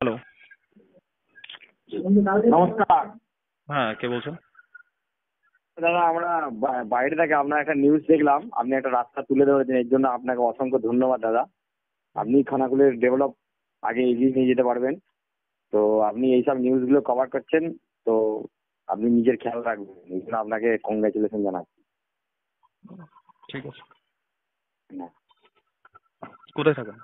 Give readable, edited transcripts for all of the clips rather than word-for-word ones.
Hello. নমস্কার হ্যাঁ, কে বলছেন? দাদা। আমরা বাইরে থেকে আপনার একটা নিউজ দেখলাম, আপনি একটা রাস্তা তুলে ধরেছেন, এর জন্য আপনাকে অসংখ্য ধন্যবাদ দাদা। আপনি খানাকুলের ডেভেলপ আগে এগিয়ে নিয়ে যেতে পারবেন। তো আপনি এইসব নিউজগুলো কভার করছেন, তো আপনি নিজের খেয়াল রাখবেন, এই জন্য আপনাকে কংগ্রাচুলেশন জানাচ্ছি। ঠিক আছে। হ্যাঁ। কোথায় থাকেন?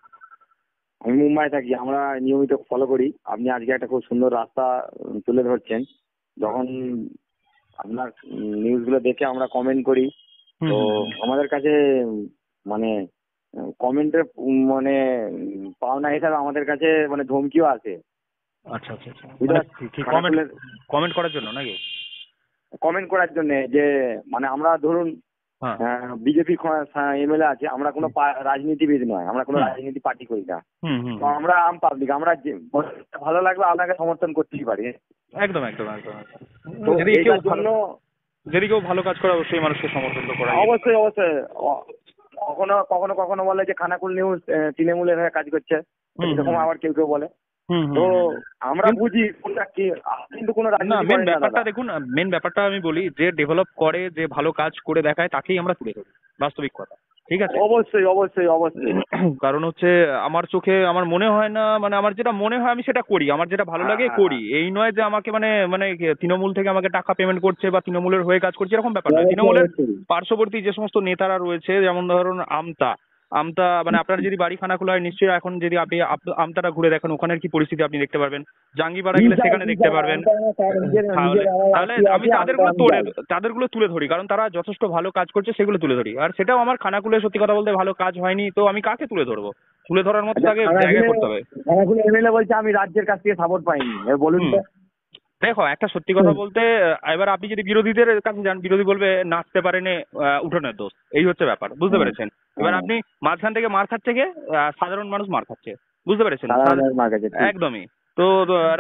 আমি মুম্বাই থাকি, আমরা নিয়মিত ফলো করি। আপনি আজকে একটা খুব সুন্দর রাস্তা তুলে ধরছেন। যখন আপনার নিউজগুলো দেখে আমরা কমেন্ট করি, হুম তো হুম হুম। আমাদের কাছে মানে কমেন্টের মানে পাওনা হিসাবে আমাদের কাছে মানে ধমকিও আসে। আচ্ছা আচ্ছা আচ্ছা, বুঝতে মানে পারছি কি কমেন্ট খানাকুলের কমেন্ট করার জন্য নাকি? কমেন্ট করার জন্য, যে মানে আমরা ধরুন হ্যাঁ। বিজেপি এমএলএ আছে, আমরা কোনো রাজনীতিবিদ নয়, আমরা কোনো হুম রাজনীতি পার্টি করি না। হুম হুম তো হুম। আমরা আম পাবলিক, আমরা ভালো লাগবে আপনাকে সমর্থন করতেই পারি। একদম একদম একদম একদম। তো যদি কেউ এইটার ভালো জন্য যদি কেউ ভালো কাজ করে অবশ্যই মানুষকে সমর্থন তো করাই যেতে পারে। অবশ্যই অবশ্যই কখনো কখনো কখনো বলে যে খানাকুল নিউজ তৃণমূলের হয়ে কাজ করছে, হুম হুম এরকম আবার কেউ কেউ বলে। হুম তো হুম হুম। আমরা কিন্তু বুঝি কোনটা কি, আপনি কিন্তু কোনো না, রাজনীতি মেন করেন না ব্যাপারটা দাদা। দেখুন, মেন ব্যাপারটা আমি বলি, যে ডেভেলপ করে, যে ভালো কাজ করে দেখায় তাকেই আমরা তুলে ধরি, বাস্তবিক কথা। ঠিক আছে। অবশ্যই অবশ্যই অবশ্যই। কারণ হচ্ছে আমার চোখে আমার মনে হয় না, মানে আমার যেটা মনে হয় আমি সেটা করি, আমার যেটা ভালো হ্যাঁ লাগে হ্যাঁ করি। হ্যাঁ, এই নয় যে আমাকে মানে মানে তৃণমূল থেকে আমাকে টাকা পেমেন্ট করছে বা তৃণমূলের হয়ে কাজ করছে, এরকম ব্যাপার নয়। অবশ্যই তৃণমূলের অবশ্যই। পার্শ্ববর্তী যে সমস্ত নেতারা রয়েছে, যেমন ধরুন আমতা, আমতা মানে আপনার যদি বাড়ি খানাকুলা হয়, নিশ্চয়ই এখন যদি আপনি আমতাটা ঘুরে দেখেন, ওখানের কি পরিস্থিতি আপনি দেখতে পারবেন। জাঙ্গিপাড়া গেলে বিশাল সেখানে দেখতে বিশাল পারবেন। আমটা তার নিজের তাহলে নিজের তাহলে আত্মীয় আমি আছে, আমটা তাদেরগুলো আমি তুলে যাই। তাদেরগুলো তুলে ধরি, কারণ তারা যথেষ্ট ভালো কাজ করছে, সেগুলো তুলে ধরি। আর সেটাও আমার খানাকুলে সত্যি কথা বলতে ভালো কাজ হয়নি, তো আমি কাকে তুলে ধরবো? তুলে ধরার মতো আচ্ছা, তাকে জায়গা খানাকুলে করতে হবে। খানাকুলে এমএলএ বলছে আমি রাজ্যের কাছ থেকে সাপোর্ট পাইনি, এবার বলুন হুম। তো। দেখো, একটা সত্যি কথা বলতে, এবার আপনি যদি বিরোধীদের কাছে যান, বিরোধী বলবে নাচতে পারেনি, উঠোনের দোষ। এই হচ্ছে ব্যাপার, বুঝতে হ্যাঁ পেরেছেন? এবার হ্যাঁ, আপনি মাঝখান থেকে মার খাচ্ছে কে? সাধারণ মানুষ মার খাচ্ছে, বুঝতে পেরেছেন? সাধারণ মার কাছে ঠিক। একদমই। তো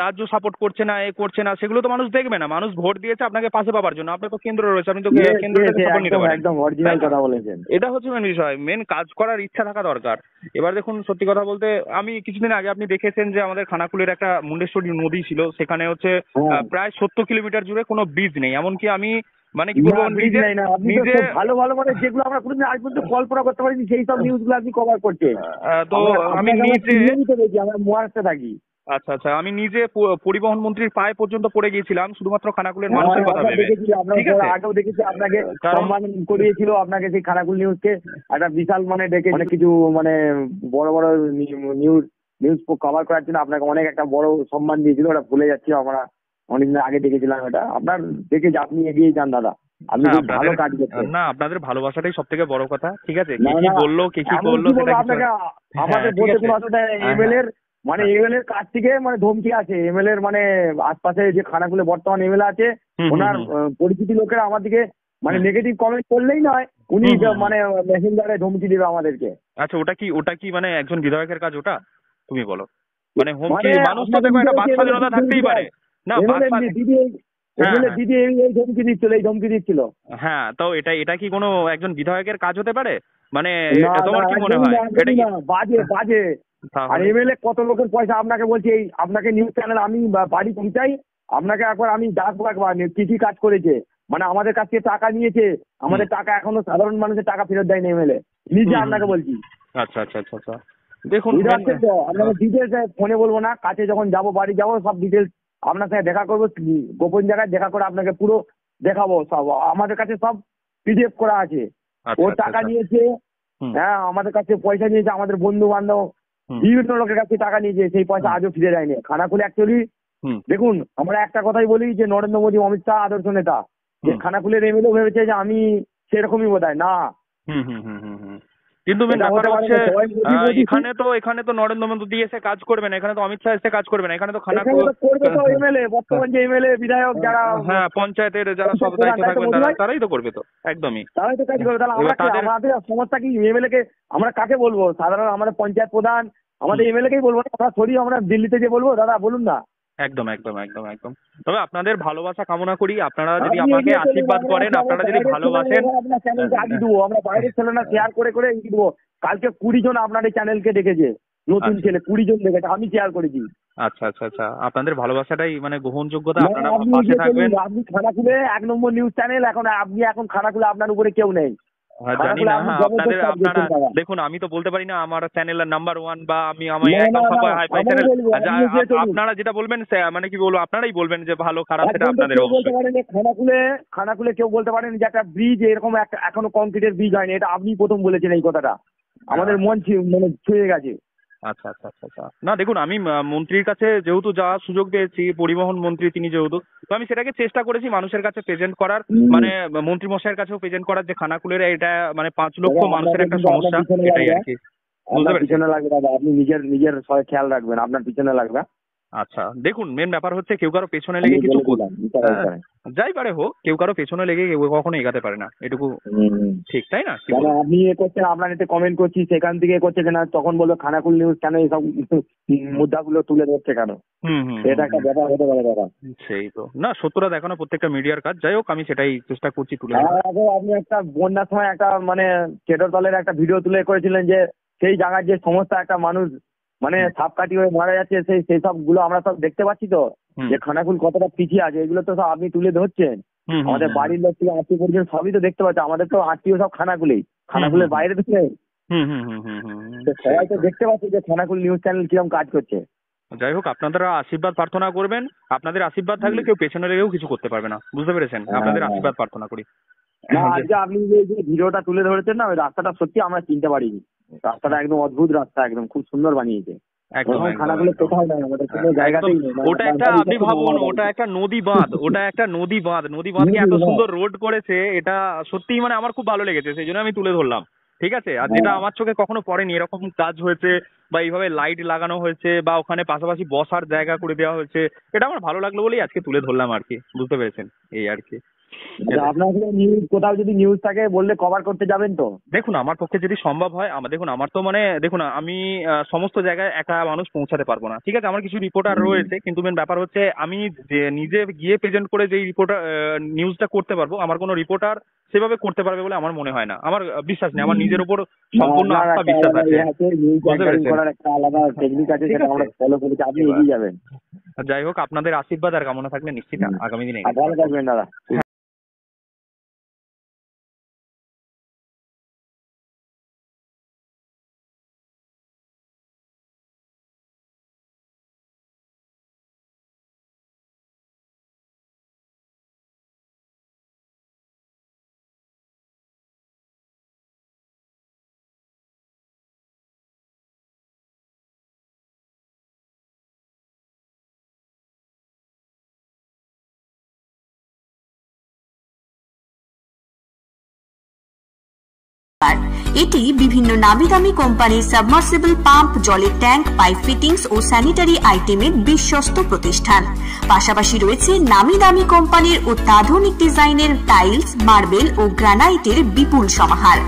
রাজ্য সাপোর্ট করছে না, এ করছে না, সেগুলো তো মানুষ দেখবে না। মানুষ ভোট দিয়েছে আপনাকে পাশে পাওয়ার জন্য, আপনার তো কেন্দ্র রয়েছে, আপনি তো ইয়েস কেন্দ্র ইয়েস, থেকে সাপোর্ট নিতে একদম পারেন, একদম তাই অরিজিনাল না? কথা বলেছেন। এটা হচ্ছে মেন বিষয়, মেন কাজ করার ইচ্ছা থাকা দরকার। এবার দেখুন, সত্যি কথা বলতে, আমি কিছুদিন আগে আপনি দেখেছেন যে আমাদের খানাকুলের একটা মুন্ডেশ্বরী নদী ছিল, সেখানে হচ্ছে হ্যাঁ, প্রায় 70 কিলোমিটার জুড়ে কোনো ব্রিজ নেই। এমনকি আমি মানে কি না বলবো, ব্রিজ নিজে নাই না, আপনি তো নিজে সব ভালো ভালো মানে যেগুলো আমরা কোনোদিন আজ পর্যন্ত কল্পনা করতে পারিনি সেই সব নিউজগুলো আপনি কভার করছেন। তো আমরা আমি আপনাকে আমরা নিজে, নিয়মিত দেখি, আমরা মহারাষ্ট্রে থাকি। আচ্ছা আচ্ছা, আমি নিজে পরিবহন মন্ত্রীর পায়ে পর্যন্ত পড়ে গিয়েছিলাম শুধুমাত্র খানাকুলের হ্যাঁ, মানুষের কথা আমরা ভেবে। দেখেছি, আপনার ঠিক আছে। আগেও দেখেছি, আপনাকে কারণ সম্মান করিয়েছিল, আপনাকে সেই খানাকুল নিউজকে একটা বিশাল মানে ডেকে অনেক কিছু মানে বড় বড় নিউজ নিউজ কভার করার জন্য আপনাকে অনেক একটা বড় সম্মান দিয়েছিল, ওটা ভুলে যাচ্ছি আমরা। অনেকদিন আগে দেখেছিলাম এটা, আপনার দেখেছি আপনি এগিয়ে যান দাদা, আপনি হ্যাঁ, খুব ভালো আপনাদের, কাজ করছেন। না, আপনাদের ভালোবাসাটাই সব থেকে বড় কথা। ঠিক আছে, না কে কি না, বললো, কে কি এমন করলো কি সেটা বলবো কিছু আপনাকে, হ্যাঁ, আমাদের ঠিক বলতে আছে। কোনো অসুবিধা নেই। হ্যাঁ এমএলএ হ্যাঁ এর মানে হ্যাঁ। এমএলএ এর কাছ থেকে মানে ধমকি আছে, এমএলএ এর মানে আশপাশে যে খানাকুলে বর্তমান এমএলএ আছে, হুম হুম ওনার হুম পরিচিতি লোকেরা আমার দিকে মানে হুম নেগেটিভ কমেন্ট করলেই নয়, উনি হুম হুম হুম। মানে মেসেঞ্জারে ধমকি দেবে আমাদেরকে। আচ্ছা, ওটা কি মানে একজন বিধায়কের কাজ ওটা? তুমি বলো। মানে হুমকি, মানে মানুষ তো আপনাকে দেখো নিজে একটা বাক হচ্ছে এমএলএ স্বাধীনতা ধমকি থাকতেই পারে। দেয়, না, বাক এমএলএ স্বাধীন, দিদি হ্যাঁ এমএলএ হ্যাঁ দিদি এই ধমকি দিচ্ছিল, এই ধমকি দিচ্ছিল। হ্যাঁ। তো এটা কি কোনো একজন বিধায়কের কাজ হতে পারে? মানে না না, তোমার কি মনে একদমই হয় না, এটা একদমই কি? না, বাজে বাজে। আর তাহলে এমএলএ কত লোকের পয়সা আপনাকে বলছি, এই আপনাকে নিউজ চ্যানেল আমি বাড়ি পৌঁছাই, আপনাকে একবার আমি ডাকবো, একবার কি কি কাজ করেছে, মানে আমাদের কাছ থেকে টাকা নিয়েছে, হুম আমাদের টাকা এখনো সাধারণ মানুষের টাকা ফেরত দেয়নি এমএলএ, নিজে হুম হুম আপনাকে হুম। বলছি। আচ্ছা আচ্ছা আচ্ছা আচ্ছা। দেখুন বুঝতে মেন, পারছেন তো, আপনাকে ডিটেলস ফোনে বলবো না, কাছে যখন যাবো, বাড়ি যাবো, সব ডিটেলস আপনার সঙ্গে দেখা করবো, গোপন জায়গায় দেখা করে আপনাকে পুরো দেখাবো সব। আমাদের কাছে সব পিডিএফ করা আছে। ও আচ্ছা আচ্ছা টাকা আচ্ছা। নিয়েছে, হুম হ্যাঁ আমাদের কাছে পয়সা নিয়েছে, আমাদের বন্ধু বান্ধব হুম বিভিন্ন লোকের কাছে টাকা নিয়েছে, সেই পয়সা হুম আজও ফিরে দেয়নি। খানাকুলে অ্যাকচুয়ালি হুম দেখুন, আমরা একটা কথাই বলি যে নরেন্দ্র মোদী অমিত শাহ আদর্শ নেতা, যে হুম খানাকুলের এমএলএ ভেবেছে যে আমি সেরকমই বোধহয় না, হুম হুম হুম হুম হুম। কিন্তু মেন এটা ব্যাপার হতে পারে হচ্ছে, না। সবাই মোদী মোদী, এখানে তো নরেন্দ্র মোদী এসে কাজ করবে না, এখানে তো অমিত শাহ এসে কাজ করবে না, এখানে তো এখানে তো করবে তো এমএলএ, বর্তমান যে এমএলএ বিধায়ক যারা হ্যাঁ, পঞ্চায়েতের যারা সব পঞ্চায়েত প্রধান, দায়িত্ব তাই তো থাকবেন মোদী তারা ভাই, তারাই তো করবে তো। একদমই। তারাই তো কাজ করবে। তাহলে আমরা এবার কি, তাদের, আমাদের সমস্যা কি এমএলএ কে আমরা কাকে বলবো? সাধারণ আমাদের পঞ্চায়েত প্রধান, হুম, আমাদের এমএলএ কেই বলবো না, আমরা সরি আমরা দিল্লিতে যে বলবো? দাদা বলুন না। একদম একদম একদম একদম। তবে আপনাদের ভালোবাসা কামনা করি, আপনারা যদি আপনি আমাকে এগিয়ে চলুন, আশীর্বাদ আমরা করেন, আছি, আমরা আপনারা যদি বাইরের ছেলেরা ভালোবাসেন। এবার আপনার চ্যানেলকে আগিয়ে দেবো, আমরা বাইরের ছেলেরা শেয়ার করে করে এগিয়ে দেবো। কালকে 20 জন আপনার এই চ্যানেলকে দেখেছে, নতুন আচ্ছা ছেলে 20 জন দেখেছে, আমি শেয়ার করেছি। আচ্ছা আচ্ছা আচ্ছা, আপনাদের ভালোবাসাটাই মানে গ্রহণযোগ্যতা, না, আপনারা আপনি পাশে যে থাকবেন। চলুন, আপনি খানাকুলে 1 নম্বর নিউজ চ্যানেল, আপনি খানাকুলে আপনার উপরে কেউ নেই। জানি খানাকুলে না, আপনি আপনাদের জবরদস্ত কাজ আপনারা করছেন দাদা। দেখুন, আমি তো বলতে পারি না আমার চ্যানেলের নাম্বার 1 বা আমি না না একদম না, সবাই হাই ফাই আমরাও চ্যানেল। বলবো, আপনি এগিয়ে চলুন। আপনারা যেটা বলবেন মানে কি বলবো, আপনারাই বলবেন যে ভালো খারাপ, সেটা একদম তো আপনাদের কেউ বলতে অবশ্যই। পারেন যে খানাকুলে কেউ বলতে পারেন যে একটা ব্রিজ এরকম একটা এখনো কংক্রিটের ব্রিজ হয়নি, এটা আপনি প্রথম বলেছেন এই কথাটা। আমাদের মন মানে ছুঁয়ে গেছে। আচ্ছা আচ্ছা আচ্ছা আচ্ছা, না দেখুন, আমি মন্ত্রীর কাছে যেহেতু যাওয়ার সুযোগ পেয়েছি, পরিবহন মন্ত্রী তিনি যেহেতু, তো আমি সেটাকে চেষ্টা করেছি মানুষের কাছে প্রেজেন্ট করার, মানে মন্ত্রী মশাইয়ের কাছেও প্রেজেন্ট করার যে খানাকুলের এটা মানে 5 লক্ষ দাদা, মানুষের আপনাদের একটা কিন্তু আপনার সমস্যা, পিছনে এটাই লাগবে, আর কি। বুঝতে আপনার পেরেছি। পিছনে লাগবে দাদা, আপনি নিজের সবাই খেয়াল রাখবেন, আপনার পিছনে লাগবে। আচ্ছা দেখুন, মেন ব্যাপার হচ্ছে কেউ কারো পেছনে আমি লেগে কিছু বলে দিলাম, হ্যাঁ, যাই পারে হোক, কেউ কারো পেছনে লেগে কেউ কখনো এগাতে পারে না, এটুকু ঠিক, তাই না? কি কেন বলবো? আপনি করছেন, আপনার এতে কমেন্ট করছি, সেখান থেকে করছে কেন, তখন বলবো খানাকুল নিউজ কেন এইসব মুদ্রাগুলো তুলে ধরছে কেন? হুম হুম এটা একটা ব্যাপার হতে পারে দাদা। সেই তো, না সত্যটা দেখানো প্রত্যেকটা মিডিয়ার কাজ। যাই হোক, আমি সেটাই চেষ্টা করছি তুলে আর ধরার। আগে আপনি একটা বন্যার সময় একটা মানে কেটর দলের একটা ভিডিও তুলে করেছিলেন যে সেই জায়গার যে সমস্ত একটা মানুষ মানে সাপকাঠি হয়ে মারা যাচ্ছে, সেই সব গুলো আমরা সব দেখতে পাচ্ছি তো, হুম যে খানাকুল কতটা পিছিয়ে আছে, এগুলো তো সব আপনি তুলে ধরছেন। হুম হুম আমাদের হুম বাড়ির লোক থেকে আত্মীয় পরিজন সবই তো দেখতে পাচ্ছে, আমাদের তো আত্মীয় সব খানাকুলের বাইরে তো নেই। হুম হুম হুম হুম হুম হুম, তো সেই সবাই তো তো। দেখতে পাচ্ছে যে খানাকুল নিউজ চ্যানেল কিরকম কাজ করছে। যাই হোক, আপনারা আশীর্বাদ প্রার্থনা করবেন। আপনাদের আশীর্বাদ থাকলে কেউ পেছনে লেগেও কিছু করতে পারবে না, বুঝতে পেরেছেন? আপনাদের হ্যাঁ। আশীর্বাদ প্রার্থনা করি। না, আজকে আপনি যে ভিডিওটা তুলে ধরেছেন না, ওই রাস্তাটা সত্যি আমরা চিনতে পারিনি। রাস্তাটা একদম অদ্ভুত রাস্তা, একদম খুব সুন্দর বানিয়েছে। একদম এরকম একদম খানাকুলে একদম কোথাও নাই, আমাদের কোনো একদম। জায়গাতেই নেই। ওটা একটা, আপনি ভাবুন, ওটা একটা নদী বাঁধ, ওটা একটা নদী বাঁধকে এত সুন্দর রোড করেছে, এটা সত্যিই মানে আমার খুব ভালো লেগেছে, সেই জন্য আমি তুলে ধরলাম। ঠিক আছে, আর যেটা আমার চোখে কখনো পড়েনি, এরকম কাজ হয়েছে বা এইভাবে লাইট লাগানো হয়েছে বা ওখানে পাশাপাশি বসার জায়গা করে দেওয়া হয়েছে, এটা আমার ভালো লাগলো বলেই আজকে তুলে ধরলাম আর কি, বুঝতে পেরেছেন? এই আর কি। আপনার নিউজ কোথাও যদি নিউজ থাকে বললে কভার করতে যাবেন তো? দেখুন, আমার পক্ষে যদি সম্ভব হয়, দেখুন আমার তো মানে দেখুন, আমি সমস্ত জায়গায় একা মানুষ পৌঁছাতে পারবো না, ঠিক আছে? আমার কিছু রিপোর্টার রয়েছে, কিন্তু মেন ব্যাপার হচ্ছে আমি যে নিজে গিয়ে প্রেজেন্ট করে যেই রিপোর্টার নিউজটা করতে পারবো, আমার কোনো রিপোর্টার সেভাবে করতে পারবে বলে আমার মনে হয় না। আমার বিশ্বাস নেই, আমার নিজের উপর সম্পূর্ণ আপনার আস্থা একটা বিশ্বাস আলাদা আছে, আছে, নিউজ বুঝতে পেরেছেন? করার একটা আলাদা টেকনিক আছে, ঠিক সেটা আছে, আমরা ফলো করেছি, আপনি এবার এগিয়ে যাবেন। যাই হোক, আপনাদের আশীর্বাদ আর কামনা থাকলে নিশ্চিত আগামী দিনে আর এগিয়ে ভালো যাবো। থাকবেন দাদা। এটি বিভিন্ন নামি দামি কোম্পানির সাবমার্সিবল পাম্প, জলের ট্যাঙ্ক, পাইপ ফিটিংস ও স্যানিটারি আইটেমের বিশ্বস্ত প্রতিষ্ঠান। পাশাপাশি রয়েছে নামি দামি কোম্পানির অত্যাধুনিক ডিজাইনের টাইলস, মার্বেল ও গ্রানাইটের বিপুল সমাহার।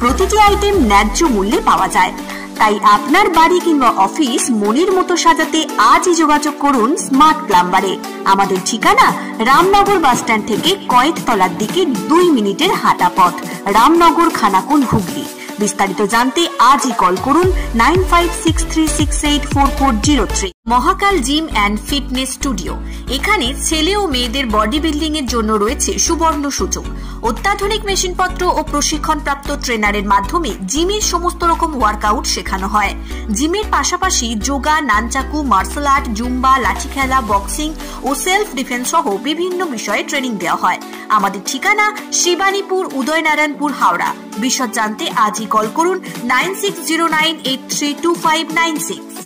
প্রতিটি আইটেম ন্যায্য মূল্যে পাওয়া যায়। তাই আপনার বাড়ি কিংবা অফিস মনের মতো সাজাতে আজই যোগাযোগ করুন স্মার্ট প্লাম্বারে। আমাদের ঠিকানা রামনগর বাসস্ট্যান্ড থেকে কয়েকতলার দিকে 2 মিনিটের হাঁটা পথ, রামনগর, খানাকুল, হুগলি। বিস্তারিত জানতে আজই কল করুন 9563684403। মহাকাল জিম অ্যান্ড ফিটনেস স্টুডিও। এখানে ছেলে ও মেয়েদের বডি বিল্ডিং এর জন্য রয়েছে সুবর্ণ সুযোগ। অত্যাধুনিক মেশিনপত্র ও প্রশিক্ষণপ্রাপ্ত ট্রেনারের মাধ্যমে জিমের সমস্ত রকম ওয়ার্কআউট শেখানো হয়। জিমের পাশাপাশি yoga, nunchaku, martial art, zumba, লাঠি খেলা, বক্সিং ও সেলফ ডিফেন্স সহ বিভিন্ন বিষয়ে ট্রেনিং দেওয়া হয়। আমাদের ঠিকানা শিবানীপুর, উদয়নারায়ণপুর, হাওড়া। বিশদ জানতে আজই কল করুন 9609832596।